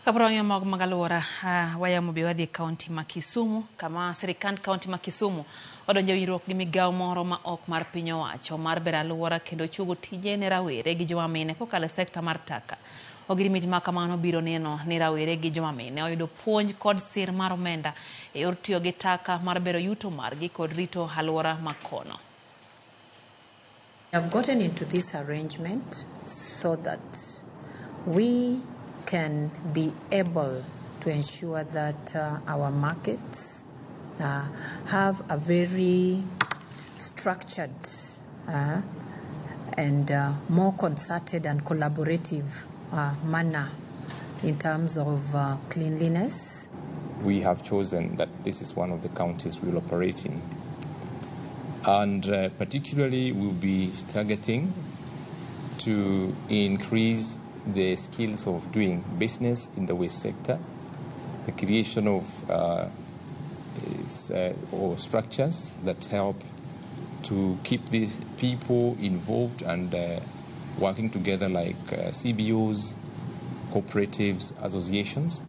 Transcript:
Kabrong mag aluora wayamo biwadi kaonti ma Kisumu kama sirikand kaonti ma Kisumu odonjo wirruok gi migawo moro ma ok mar piny owacho mar bero aluora kendo chugo tije ne rawere gi joma mine kokalo sekta mar taka. Ogirimiti ma kamano biro neno ni rawere gi joma mine oyudo puonj kod sir mar omenda e yor tiyo gi taka mar bero yuto margi kod rito aluora ma kono. We have gotten into this arrangement so that we can be able to ensure that our markets have a very structured and more concerted and collaborative manner in terms of cleanliness. We have chosen that this is one of the counties we will operate in. And particularly we'll be targeting to increase the skills of doing business in the waste sector, the creation of or structures that help to keep these people involved and working together like CBOs, cooperatives, associations.